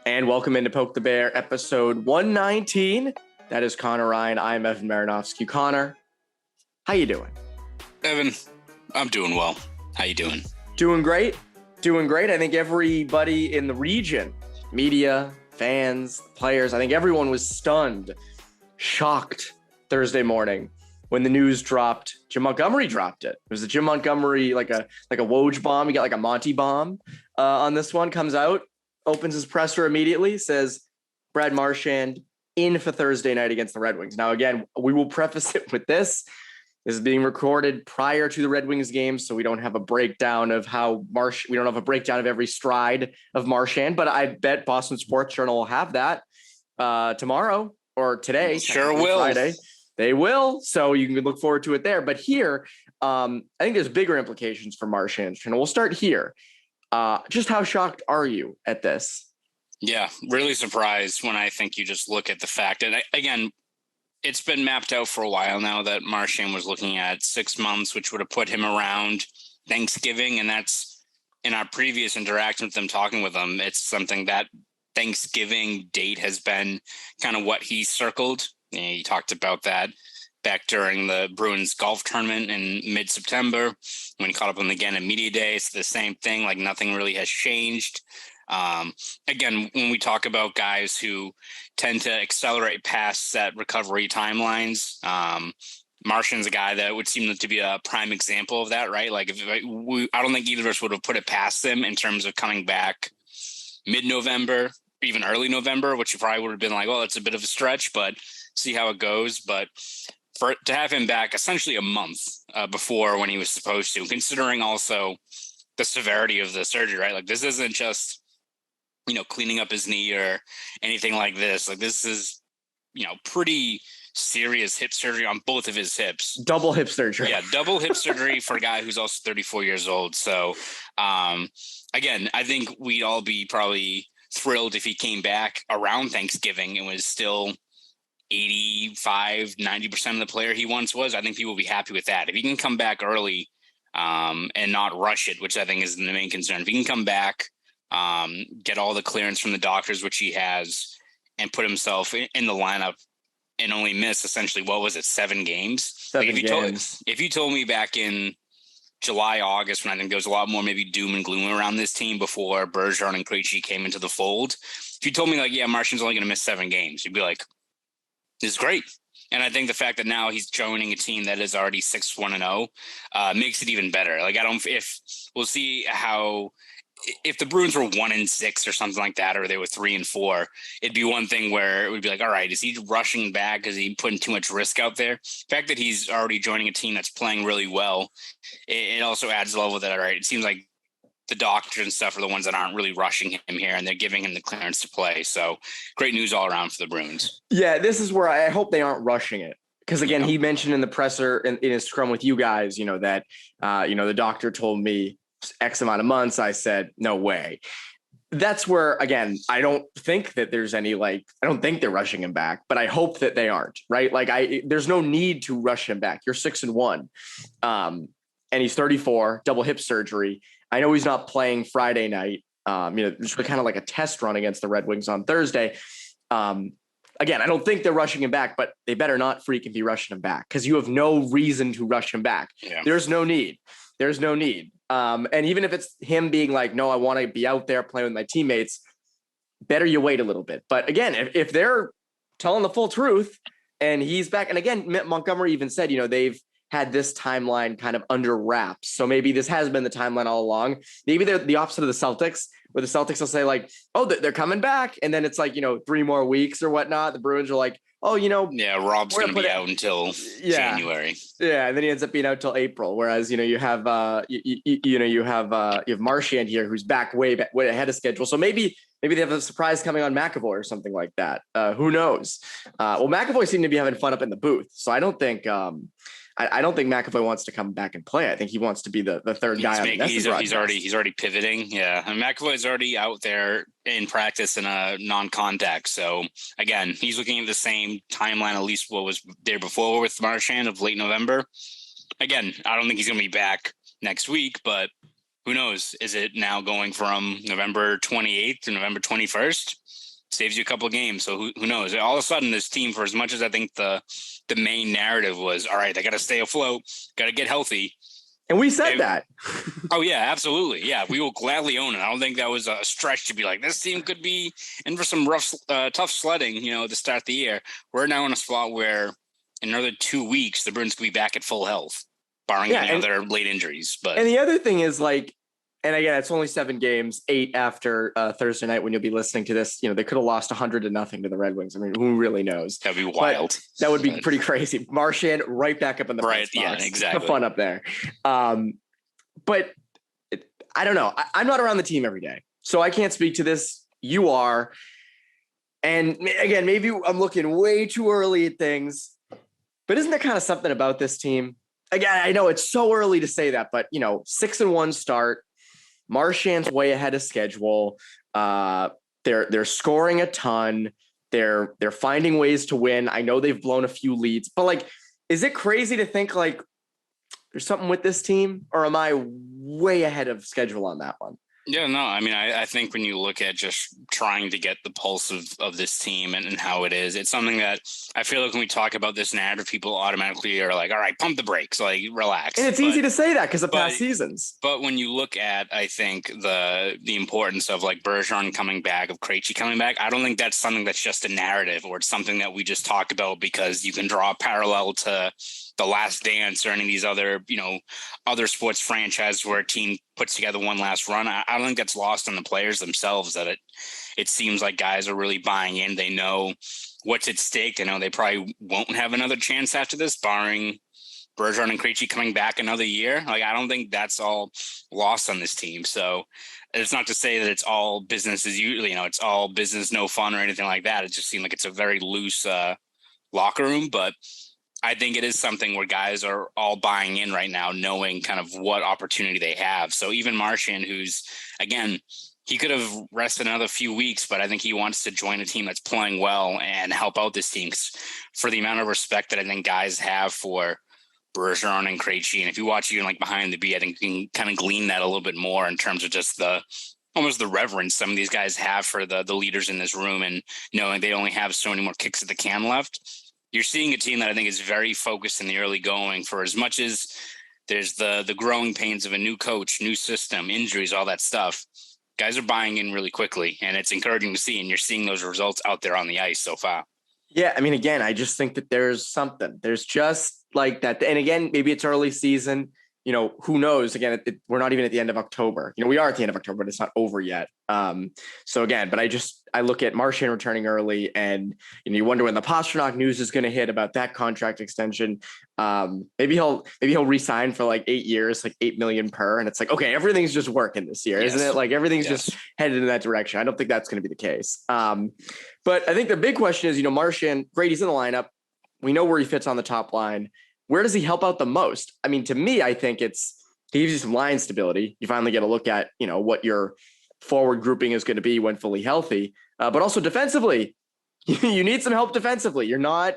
And welcome into Poke the Bear, episode 119. That is Conor Ryan. I'm Evan Marinofsky. Conor, how you doing? Evan, I'm doing well. How you doing? Doing great. Doing great. I think everybody in the region, media, fans, players, I think everyone was stunned, shocked Thursday morning when the news dropped. Jim Montgomery dropped it. It was a Jim Montgomery, like a Woj bomb. You got like a Monty bomb on this one. Comes out, opens his presser immediately, says Brad Marchand in for Thursday night against the Red Wings. Now, again, we will preface it with this. This is being recorded prior to the Red Wings game, so we don't have a breakdown of we don't have a breakdown of every stride of Marchand, but I bet Boston Sports Journal will have that tomorrow or today. Sure will. Friday. They will, so you can look forward to it there. But here, I think there's bigger implications for Marchand. And we'll start here. Just how shocked are you at this? Yeah, really surprised when I think you just look at the fact. And again, it's been mapped out for a while now that Marchand was looking at 6 months, which would have put him around Thanksgiving. And that's in our previous interaction with them, talking with them. It's something that Thanksgiving date has been kind of what he circled. He talked about that back during the Bruins golf tournament in mid-September when he caught up with them again at Media Day. It's the same thing, like nothing really has changed. Again, when we talk about guys who tend to accelerate past set recovery timelines, Marchand's a guy that would seem to be a prime example of that, right? Like I don't think either of us would have put it past them in terms of coming back mid-November, even early November, which you probably would have been like, well, it's a bit of a stretch, but see how it goes. But to have him back essentially a month before when he was supposed to, considering also the severity of the surgery, right? Like this isn't just, cleaning up his knee or anything like this. Like this is, pretty serious hip surgery on both of his hips. Double hip surgery. Yeah, double hip surgery for a guy who's also 34 years old. So, again, I think we'd all be probably thrilled if he came back around Thanksgiving and was still 85-90% of the player he once was. I think people will be happy with that. If he can come back early and not rush it, which I think is the main concern. If he can come back, get all the clearance from the doctors, which he has, and put himself in the lineup and only miss essentially, 7 games? If you told me back in July, August, when I think there was a lot more maybe doom and gloom around this team before Bergeron and Krejci came into the fold, if you told me Marchand's only going to miss 7 games, you'd be like, this is great. And I think the fact that now he's joining a team that is already 6-1-0 makes it even better. We'll see how, if the Bruins were 1-6 or something like that, or they were 3-4, it'd be one thing where it would be like, all right, is he rushing back? Is he putting too much risk out there? The fact that he's already joining a team that's playing really well, it also adds a level that, all right, it seems like the doctors and stuff are the ones that aren't really rushing him here, and they're giving him the clearance to play. So great news all around for the Bruins. Yeah, this is where I hope they aren't rushing it. Because again, he mentioned in the presser in his scrum with you guys, that, the doctor told me X amount of months. I said, no way. That's where, again, I don't think that there's any, I don't think they're rushing him back, but I hope that they aren't, right? There's no need to rush him back. You're 6-1. And he's 34, double hip surgery. I know he's not playing Friday night, just kind of like a test run against the Red Wings on Thursday. Again, I don't think they're rushing him back, but they better not freaking be rushing him back because you have no reason to rush him back. Yeah. There's no need. And even if it's him being like, no, I want to be out there playing with my teammates, better you wait a little bit. But again, if they're telling the full truth and he's back, and again, Montgomery even said, they've had this timeline kind of under wraps. So maybe this has been the timeline all along. Maybe they're the opposite of the Celtics, where the Celtics will say they're coming back. And then it's 3 more weeks or whatnot. The Bruins are like, Rob's going to be out until January. Yeah. And then he ends up being out till April. Whereas, you have Marchand here, who's back way ahead of schedule. So maybe they have a surprise coming on McAvoy or something like that. Who knows? McAvoy seemed to be having fun up in the booth. So I don't think McAvoy wants to come back and play. I think he wants to be the third guy. He's already pivoting. Yeah. And McAvoy's already out there in practice in a non-contact. So again, he's looking at the same timeline, at least what was there before with Marchand of late November. Again, I don't think he's going to be back next week, but who knows? Is it now going from November 28th to November 21st? saves you a couple of games. So who knows? All of a sudden, this team, for as much as I think the main narrative was, all right, they got to stay afloat, got to get healthy. And we said that. Oh, yeah, absolutely. Yeah, we will gladly own it. I don't think that was a stretch to be like, this team could be in for some rough, tough sledding, to start the year. We're now in a spot where in another 2 weeks, the Bruins could be back at full health, barring any other late injuries. And the other thing is, like, and again, it's only 7 games, 8 after Thursday night when you'll be listening to this. They could have lost 100-0 to the Red Wings. I mean, who really knows? That'd be wild. But that would be pretty crazy. Marchand right back up in the right. Yeah, exactly. Have fun up there. But I don't know. I'm not around the team every day, so I can't speak to this. You are. And again, maybe I'm looking way too early at things, but isn't there kind of something about this team? Again, I know it's so early to say that, but 6-1 start. Marchand's way ahead of schedule. They're scoring a ton. They're finding ways to win. I know they've blown a few leads, but like, is it crazy to think like there's something with this team, or am I way ahead of schedule on that one? Yeah, no, I mean, I think when you look at just trying to get the pulse of this team and how it is, it's something that I feel like when we talk about this narrative, people automatically are like, all right, pump the brakes, like relax. And it's easy to say that because of past seasons. But when you look at, I think, the importance of like Bergeron coming back, of Krejci coming back, I don't think that's something that's just a narrative or it's something that we just talk about because you can draw a parallel to The Last Dance or any of these other, other sports franchises where a team puts together one last run. I don't think that's lost on the players themselves, that it seems like guys are really buying in. They know what's at stake. They know they probably won't have another chance after this, barring Bergeron and Krejci coming back another year. Like, I don't think that's all lost on this team. So it's not to say that it's all business as usual, it's all business, no fun or anything like that. It just seemed like it's a very loose locker room, but I think it is something where guys are all buying in right now, knowing kind of what opportunity they have. So even Marchand, who's, again, he could have rested another few weeks, but I think he wants to join a team that's playing well and help out this team for the amount of respect that I think guys have for Bergeron and Krejci. And if you watch even like Behind the Beat, I think you can kind of glean that a little bit more in terms of just almost the reverence some of these guys have for the leaders in this room, and knowing they only have so many more kicks at the can left. You're seeing a team that I think is very focused in the early going, for as much as there's the growing pains of a new coach, new system, injuries, all that stuff. Guys are buying in really quickly, and it's encouraging to see, and you're seeing those results out there on the ice so far. Yeah, I mean, again, I just think that there's something. There's just like that. And again, maybe it's early season. Who knows? Again, we're not even at the end of October. We are at the end of October, but it's not over yet. So again, but I look at Marchand returning early, and you wonder when the Pastrnak news is going to hit about that contract extension. Maybe he'll re-sign for like 8 years, like $8 million per, and it's like, okay, everything's just working this year, isn't it? Like everything's just headed in that direction. I don't think that's going to be the case. But I think the big question is, Marchand, great, he's in the lineup. We know where he fits on the top line. Where does he help out the most? I mean, to me, I think he gives you some line stability. You finally get a look at, what your forward grouping is going to be when fully healthy. But also defensively, you need some help defensively.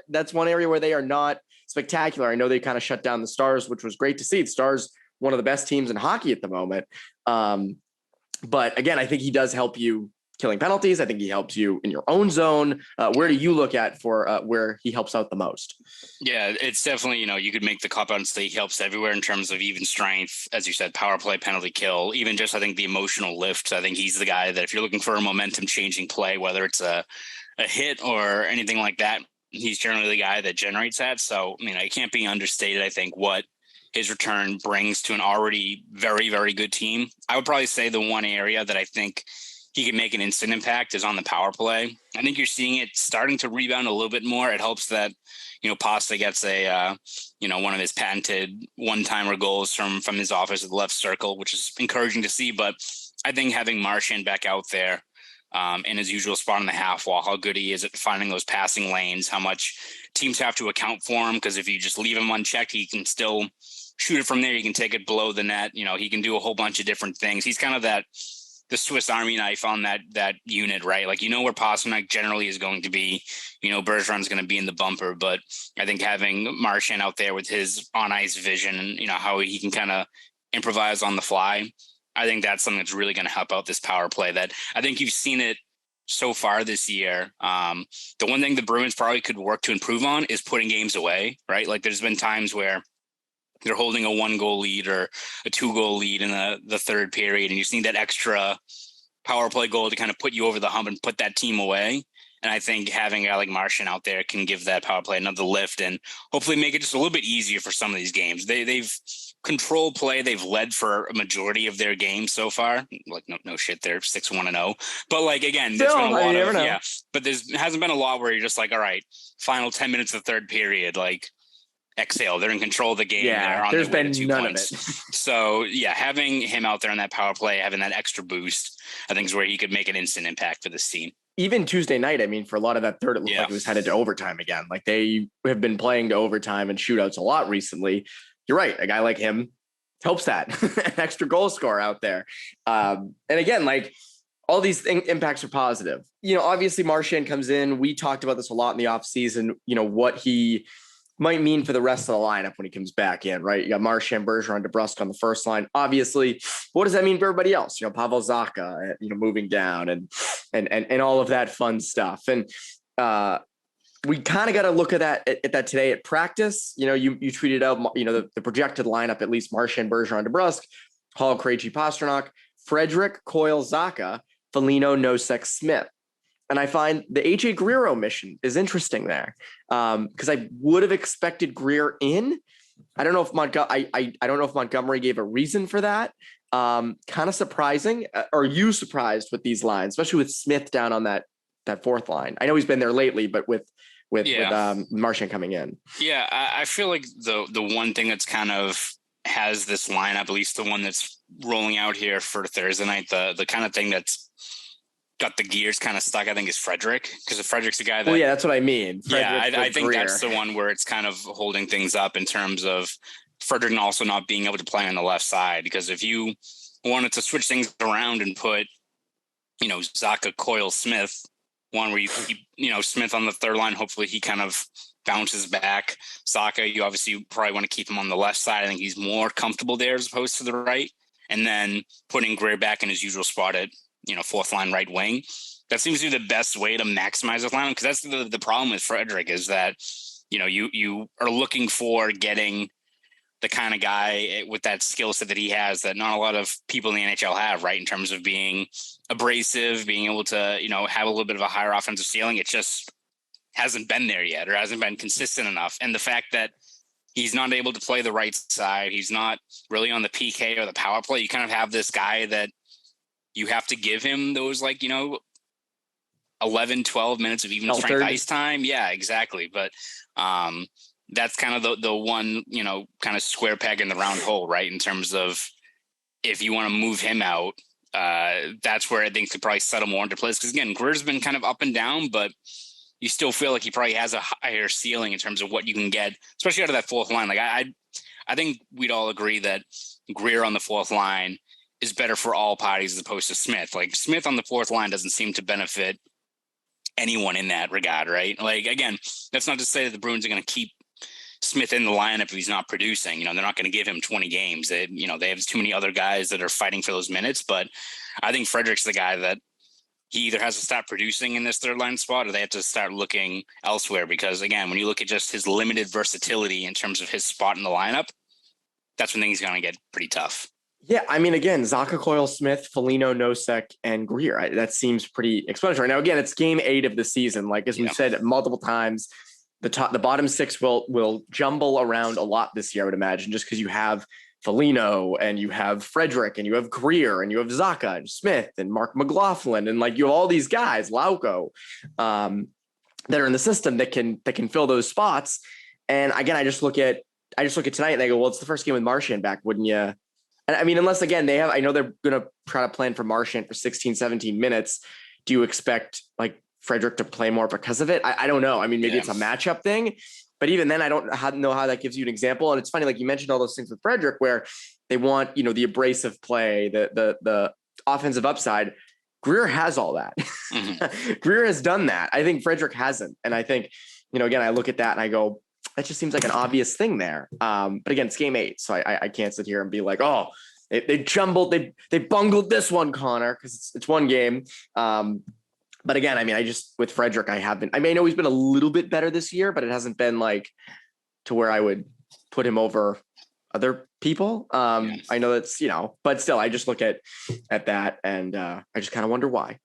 That's one area where they are not spectacular. I know they kind of shut down the Stars, which was great to see. The Stars, one of the best teams in hockey at the moment. But again, I think he does help you killing penalties. I think he helps you in your own zone. Where do you look at for where he helps out the most? Yeah, it's definitely, you could make the cop out and say he helps everywhere in terms of even strength, as you said, power play, penalty kill, even just, I think, the emotional lift. I think he's the guy that if you're looking for a momentum changing play, whether it's a hit or anything like that, he's generally the guy that generates that. So, it can't be understated, I think, what his return brings to an already very, very good team. I would probably say the one area that I think he can make an instant impact is on the power play. I think you're seeing it starting to rebound a little bit more. It helps that, Pasta gets one of his patented one-timer goals from his office at the left circle, which is encouraging to see. But I think having Marchand back out there in his usual spot in the half wall, how good he is at finding those passing lanes, how much teams have to account for him, because if you just leave him unchecked, he can still shoot it from there. You can take it below the net. He can do a whole bunch of different things. He's kind of the Swiss Army knife on that unit, right? Like, where Pastrnak generally is going to be, Bergeron's going to be in the bumper, but I think having Marchand out there with his on ice vision and, how he can kind of improvise on the fly, I think that's something that's really going to help out this power play that I think you've seen it so far this year. The one thing the Bruins probably could work to improve on is putting games away, right? Like there's been times where they're holding a 1-goal lead or a 2-goal lead in the third period, and you just need that extra power play goal to kind of put you over the hump and put that team away. And I think having a guy like Marchand out there can give that power play another lift and hopefully make it just a little bit easier for some of these games. They've controlled play. They've led for a majority of their games so far. Like no shit, they're 6-1-0. But like again, there's been a lot of but there hasn't been a lot where you're just like, all right, final 10 minutes of the third period, like exhale. They're in control of the game. Yeah, there's been none of it. So yeah, having him out there on that power play, having that extra boost, I think is where he could make an instant impact for this team. Even Tuesday night, I mean, for a lot of that third, it looked like it was headed to overtime again. Like they have been playing to overtime and shootouts a lot recently. You're right. A guy like him helps that an extra goal scorer out there. And again, like all these impacts are positive. You know, obviously Marchand comes in. We talked about this a lot in the offseason, you know, what he might mean for the rest of the lineup when he comes back in, right? You got Marchand, Bergeron, DeBrusk on the first line. Obviously, what does that mean for everybody else? You know, Pavel Zacha, you know, moving down and all of that fun stuff. And we kind of got to look at that today at practice. You know, you tweeted out, you know, the projected lineup, at least Marchand, Bergeron, DeBrusk, Hall, Krejci, Pastrnak, Frederic, Coyle, Zacha, Foligno, Nosek, Smith. And I find the AJ Greer omission is interesting there because I would have expected Greer in. I don't know if I don't know if Montgomery gave a reason for that. Kind of surprising. Are you surprised with these lines, especially with Smith down on that fourth line? I know he's been there lately, but with Marchand coming in. Yeah, I feel like the one thing that's kind of has this lineup, at least the one that's rolling out here for Thursday night, the kind of thing that's got the gears kind of stuck, I think, is Frederic, because Frederic's a guy that. Well, yeah, that's what I mean. I think that's the one where it's kind of holding things up in terms of Frederic also not being able to play on the left side. Because if you wanted to switch things around and put, you know, Zacha, Coyle, Smith, one where you keep, you know, Smith on the third line, hopefully he kind of bounces back. Zacha, you obviously probably want to keep him on the left side. I think he's more comfortable there as opposed to the right. And then putting Greer back in his usual spot at, you know, fourth line right wing. That seems to be the best way to maximize the lineup, because that's the problem with Frederic is that, you know, you are looking for getting the kind of guy with that skill set that he has that not a lot of people in the NHL have, right? In terms of being abrasive, being able to, you know, have a little bit of a higher offensive ceiling. It just hasn't been there yet, or hasn't been consistent enough. And the fact that he's not able to play the right side, he's not really on the PK or the power play. You kind of have this guy that you have to give him those, like, you know, 11, 12 minutes of even strength ice time. Yeah, exactly. But that's kind of the one, you know, kind of square peg in the round hole, right? In terms of if you want to move him out, that's where I think could probably settle more into place. Because again, Greer's been kind of up and down, but you still feel like he probably has a higher ceiling in terms of what you can get, especially out of that fourth line. Like I think we'd all agree that Greer on the fourth line is better for all parties as opposed to Smith. Like Smith on the fourth line doesn't seem to benefit anyone in that regard, right? Like, again, that's not to say that the Bruins are going to keep Smith in the lineup if he's not producing. You know, they're not going to give him 20 games. They have too many other guys that are fighting for those minutes. But I think Frederic's the guy that he either has to stop producing in this third line spot or they have to start looking elsewhere. Because again, when you look at just his limited versatility in terms of his spot in the lineup, that's when things are going to get pretty tough. Yeah, I mean, again, Zacha, Coyle, Smith, Foligno, Nosek, and Greer. That seems pretty explanatory. Now, again, it's game 8 of the season. Like, as we've said multiple times, the bottom 6 will jumble around a lot this year, I would imagine, just because you have Foligno and you have Frederic and you have Greer and you have Zacha and Smith and Mark McLaughlin and like you have all these guys, Lauko, that are in the system that can fill those spots. And again, I just look at tonight and I go, well, it's the first game with Marchand back, wouldn't you? I mean, unless, again, I know they're going to try to plan for Marchand for 16, 17 minutes. Do you expect like Frederic to play more because of it? I don't know. I mean, maybe it's a matchup thing, but even then I don't know how that gives you an example. And it's funny, like you mentioned all those things with Frederic where they want, you know, the abrasive play, the offensive upside. Greer has all that. Mm-hmm. Greer has done that. I think Frederic hasn't. And I think, you know, again, I look at that and I go, that just seems like an obvious thing there. But again, it's game 8. So I can't sit here and be like, oh, they jumbled, they bungled this one, Conor, because it's one game. But again, I mean, with Frederick, I know he's been a little bit better this year, but it hasn't been like to where I would put him over other people. I know that's, but still, I just look at that and I just kind of wonder why.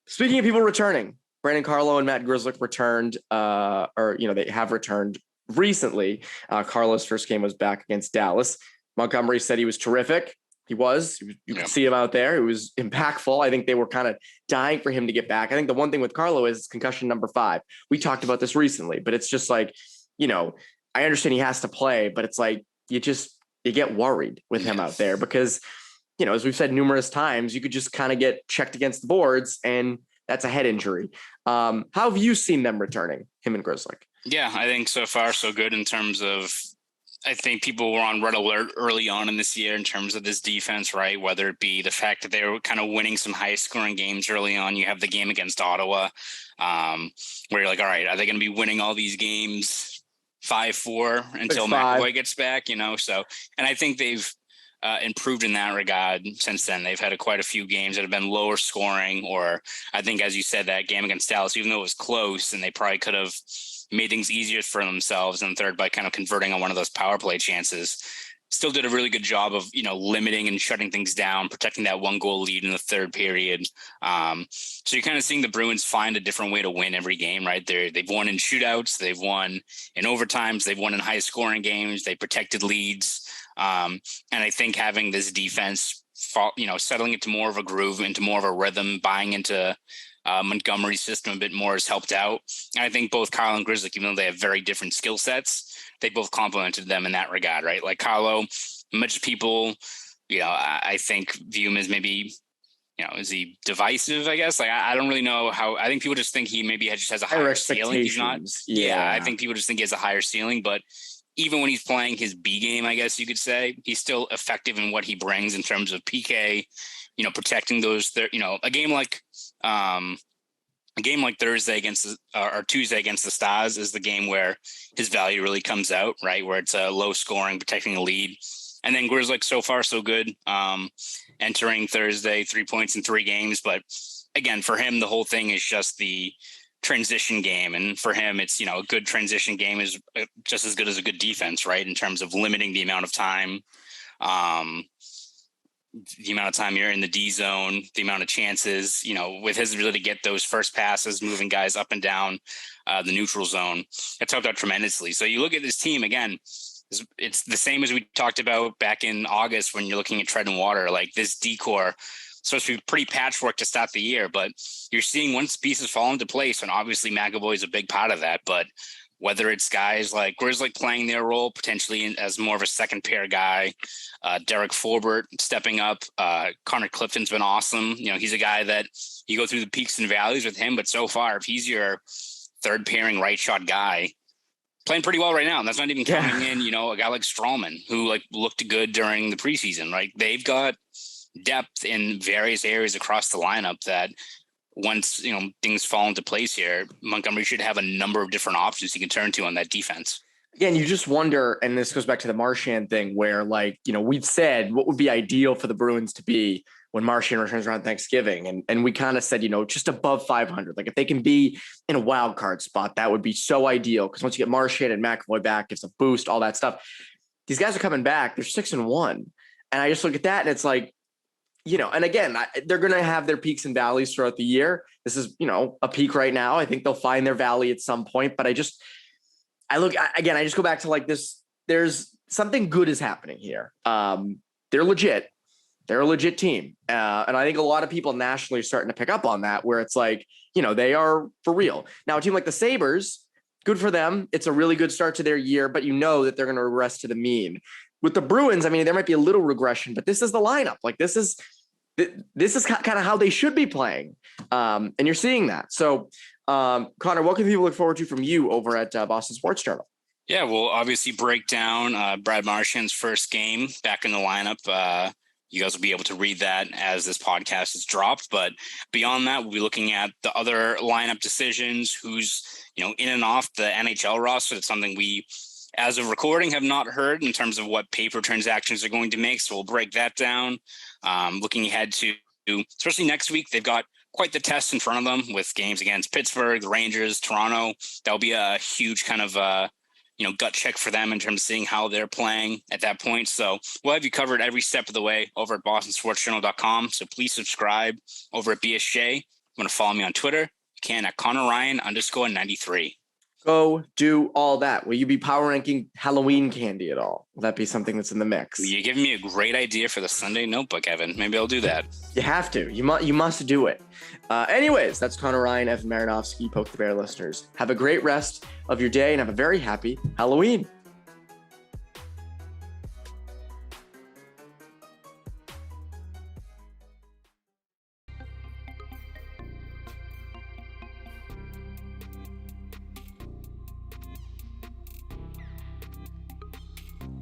Speaking of people returning, Brandon Carlo and Matt Grzelcyk returned, they have returned recently. Carlo's first game was back against Dallas. Montgomery said he was terrific. He was. You could see him out there. It was impactful. I think they were kind of dying for him to get back. I think the one thing with Carlo is concussion number 5. We talked about this recently, but it's just like, I understand he has to play, but it's like you get worried with him out there because, as we've said numerous times, you could just kind of get checked against the boards and that's a head injury. How have you seen them returning, him and Grzelcyk? Yeah, I think so far so good in terms of, I think people were on red alert early on in this year in terms of this defense, right? Whether it be the fact that they were kind of winning some high scoring games early on. You have the game against Ottawa where you're like, all right, are they going to be winning all these games 5-4 until McAvoy gets back, So, and I think they've improved in that regard since then. They've had quite a few games that have been lower scoring, or I think, as you said, that game against Dallas, even though it was close and they probably could have made things easier for themselves in third by kind of converting on one of those power play chances, still did a really good job of, limiting and shutting things down, protecting that 1-goal lead in the third period. So you're kind of seeing the Bruins find a different way to win every game, right? They've won in shootouts, they've won in overtimes, they've won in high scoring games, they protected leads. And I think having this defense, settling into more of a groove, into more of a rhythm, buying into Montgomery's system a bit more has helped out. And I think both Carlo and Grzelcyk, even though they have very different skill sets, they both complemented them in that regard, right? Like Carlo, much people, I think view him as maybe, is he divisive, I guess? Like, I don't really know how. I think people just think he maybe just has a higher ceiling. He's not. Yeah, I think people just think he has a higher ceiling, but even when he's playing his B game, I guess you could say, he's still effective in what he brings in terms of PK, protecting those, a game like Thursday or Tuesday against the Stars is the game where his value really comes out, right? Where it's a low scoring, protecting the lead. And then Grzelcyk, so far so good, entering Thursday, 3 points in 3 games. But again, for him, the whole thing is just the transition game. And for him, it's, a good transition game is just as good as a good defense, right? In terms of limiting the amount of time, the amount of time you're in the D zone, the amount of chances, with his ability to get those first passes, moving guys up and down the neutral zone, it's helped out tremendously. So you look at this team again, it's the same as we talked about back in August when you're looking at Tread and Water, like this decor supposed to be pretty patchwork to start the year, but you're seeing once pieces fall into place, and obviously McAvoy is a big part of that, but whether it's guys like Grzelcyk playing their role potentially as more of a second pair guy, Derek Forbert stepping up, Conor Clifton's been awesome. He's a guy that you go through the peaks and valleys with him, but so far, if he's your third pairing right shot guy, playing pretty well right now. And that's not even counting in, a guy like Strawman, who looked good during the preseason, right? They've got depth in various areas across the lineup that once, things fall into place here, Montgomery should have a number of different options he can turn to on that defense. Again, you just wonder, and this goes back to the Marchand thing where we've said what would be ideal for the Bruins to be when Marchand returns around Thanksgiving. And we kind of said, just above 500, like if they can be in a wild card spot, that would be so ideal. Cause once you get Marchand and McAvoy back, gives a boost, all that stuff. These guys are coming back. They're 6-1. And I just look at that and it's like, and again, they're going to have their peaks and valleys throughout the year. This is, a peak right now. I think they'll find their valley at some point, but I just go back to like this, there's something good is happening here. They're legit. They're a legit team. And I think a lot of people nationally are starting to pick up on that, where it's like, they are for real. Now, a team like the Sabres, good for them. It's a really good start to their year, but that they're going to regress to the mean. With the Bruins, I mean, there might be a little regression, but this is the lineup. Like this is kind of how they should be playing. And you're seeing that. So, Conor, what can people look forward to from you over at Boston Sports Journal? Yeah, we'll obviously break down Brad Marchand's first game back in the lineup. You guys will be able to read that as this podcast is dropped. But beyond that, we'll be looking at the other lineup decisions, who's, in and off the NHL roster. It's something we, as of recording, have not heard in terms of what paper transactions are going to make. So we'll break that down. Looking ahead to, especially next week, they've got quite the test in front of them with games against Pittsburgh, the Rangers, Toronto. That'll be a huge kind of gut check for them in terms of seeing how they're playing at that point. So we'll have you covered every step of the way over at bostonsportsjournal.com. So please subscribe over at BSJ. You want to follow me on Twitter? You can at ConorRyan_93. Go do all that. Will you be power ranking Halloween candy at all? Will that be something that's in the mix? You're giving me a great idea for the Sunday notebook, Evan. Maybe I'll do that. You have to. You must do it. Anyways, that's Conor Ryan, Evan Marinofsky, Poke the Bear listeners. Have a great rest of your day and have a very happy Halloween.